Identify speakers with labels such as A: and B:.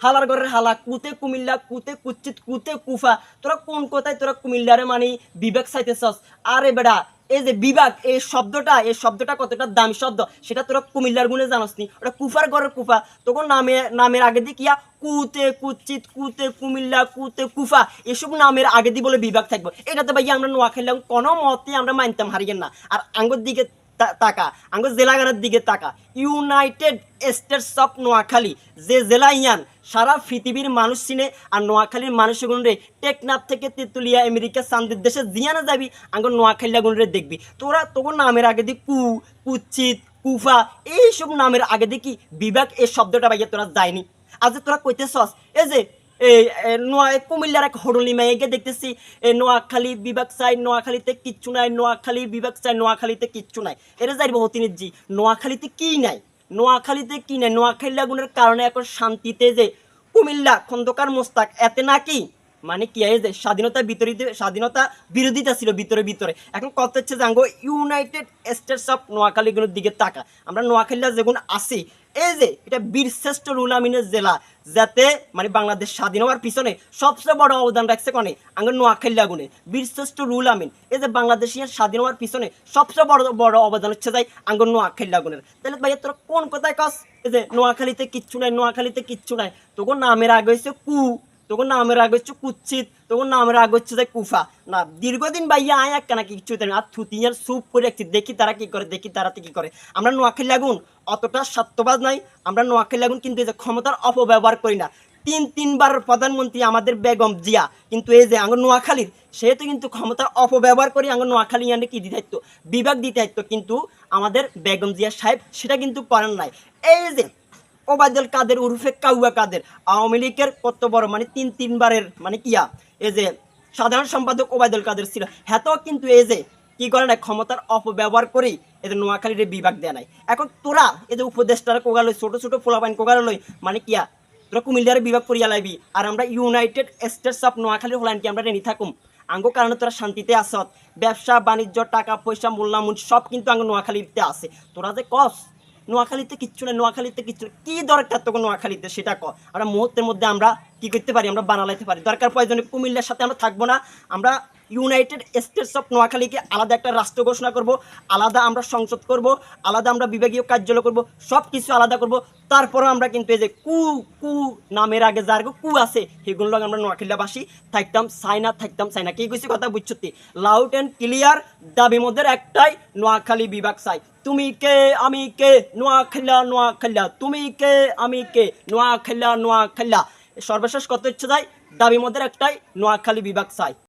A: হালার ঘরের হালা কুতে কুমিল্লা কুতে কুচ্চিত কুতে কুফা তোরা কোন কথায় তোরা কুমিল্লারে মানে বিবেক চাইতেছস। আরে বেড়া এই যে বিভাগ এই শব্দটা কতটা দামি শব্দ সেটা তোরা কুমিল্লার গুণে জানাস নি। ওটা কুফার ঘরের কুফা তখন নামের আগে দিয়ে কিয়া কুতে কুচিত কুতে কুমিল্লা কুতে কুফা এসব নামের আগে দিয়ে বলে বিভাগ থাকবো। এটাতে ভাইয়া আমরা নোয়াখালী কোনো মতে আমরা মানতাম হারিয়েন না। আর আঙ্গুর দিকে তাকা আঙ্গুর জেলাগানের দিকে তাকা ইউনাইটেড স্টেটস অফ নোয়াখালী যে জেলা ইয়ান সারা পৃথিবীর মানুষ চিনে। আর নোয়াখালীর মানুষগুনরে টেকনাফ থেকে তেঁতুলিয়া আমেরিকা চান্দের দেশে জিয়ানা যাবি আঙ্গুর নোয়াখালী গুনরে দেখবি। তোরা তোর নামের আগে দিয়ে কুচিত কুফা এইসব নামের আগে দিয়ে কি বিভাগ এই শব্দটা ভাইয়া তোরা যায়নি। আজ তোরা কইতেছস এই যে কুমিল্লার এক হরলি মেয়েকে দেখতেছি নোয়াখালী বিভাগ চাই, নোয়াখালীতে কিচ্ছু নাই, নোয়াখালী বিভাগ চাই, নোয়াখালীতে কিচ্ছু নাই। এটা যাইব হতিনিজি নোয়াখালীতে কি নাই, নোয়াখালীতে কি নাই। নোয়াখালী আগুনের কারণে এখন শান্তিতে যে কুমিল্লা খন্দকার মোস্তাক এতে নাকি মানে কি যে স্বাধীনতা বিরোধিতা ছিল ভিতরে। এখন কথা হচ্ছে যে ইউনাইটেড স্টেটস অফ নোয়াখালীগুলোর দিকে তাকা। আমরা নোয়াখালী যেগুলো আছি এই যে এটা বীরশ্রেষ্ঠ রুল আমিনের জেলা যাতে মানে বাংলাদেশ স্বাধীন হওয়ার পিছনে সবচেয়ে বড় অবদান রাখছে কনে আঙ্গুর নোয়াখালী আগুনে বীরশ্রেষ্ঠ রুল আমিন। এই যে বাংলাদেশিয়ার স্বাধীন হওয়ার পিছনে সবচেয়ে বড় অবদান হচ্ছে যাই আঙ্গুর নোয়াখালী আগুনের। তাহলে ভাইয়া তোরা কোন কথায় কস এই যে নোয়াখালীতে কিচ্ছু নাই, নোয়াখালীতে কিচ্ছু নাই। তখন নামের আগে হচ্ছে তখন নামের আগে হচ্ছে কুচ্ছিত, তখন নামের আগে হচ্ছে যে কুফা। না দীর্ঘদিন ভাইয়া আয় এক কেনা কিছু আর থুতিয়ার সুপ করে রাখছি দেখি তারা কি করে, দেখি তারাতে কি করে। আমরা নোয়াখালী আগুন অতটা স্বার্থবাদ নাই। আমরা নোয়াখালী আগুন কিন্তু এই যে ক্ষমতার অপব্যবহার করি না। তিনবার প্রধানমন্ত্রী আমাদের বেগম জিয়া কিন্তু এই যে আঙ্গুর নোয়াখালীর সেহেতু কিন্তু ক্ষমতার অপব্যবহার করি আঙ্গুর নোয়াখালী আনে কি দিতে হইতো বিভাগ দিতে হইতো, কিন্তু আমাদের বেগম জিয়া সাহেব সেটা কিন্তু করেন নাই। এই যে ওবায়দুল কাদের উরফে কাউয়া কাদের আওয়ামী লীগের কত বড় মানে তিনবারের মানে কিয়া এই যে সাধারণ সম্পাদক ওবায়দুল কাদের ছিল, হ্যাঁ কিন্তু এই যে কি করে না ক্ষমতার অপব্যবহার করেই এদের নোয়াখালীর বিভাগ দেয় নাই। এখন তোরা এই যে উপদেষ্টারা কোগালই ছোট ফোলাপাইন কোগালই মানে কিয়া তোরা কুমিল্লার বিভাগ করিয়া লাইবি। আর আমরা ইউনাইটেড স্টেটস অফ নোয়াখালীর হলাইন কি আমরা রেনি থাকুম আঙ্গো কারণে তোরা শান্তিতে আসত। ব্যবসা বাণিজ্য টাকা পয়সা মূল্যামূল সব কিন্তু আঙ্গ নোয়াখালীতে আছে। তোরা যে কস নোয়াখালীতে কিচ্ছু নেই, নোয়াখালীতে কিচ্ছু নেই, কি দরকার তোকে নোয়াখালীতে সেটা ক। আমরা মুহূর্তের মধ্যে আমরা কি করতে পারি আমরা বানালাইতে পারি। দরকার প্রয়োজনে কুমিল্লার সাথে আমরা থাকবো না। আমরা ইউনাইটেড স্টেটস অফ নোয়াখালীকে আলাদা একটা রাষ্ট্র ঘোষণা করব, আলাদা আমরা সংসদ করব, আলাদা আমরা বিভাগীয় কার্যালয় করব, সব কিছু আলাদা করব। তারপরে আমরা কিন্তু এই যে কু নামের আগে যার কু আছে সেগুলো আমরা নোয়াখালীবাসী থাকতাম চাই না। কি কইছি কথা বুঝছতি লাউড অ্যান্ড ক্লিয়ার দাবি মধ্যে একটাই নোয়াখালী বিভাগ চাই। তুমি কে আমি কে নোয়াখালী, তুমি কে আমি কে নোয়াখালী। সর্বশেষ কত ইচ্ছে যায় দাবি মধ্যে একটাই নোয়াখালী বিভাগ চাই।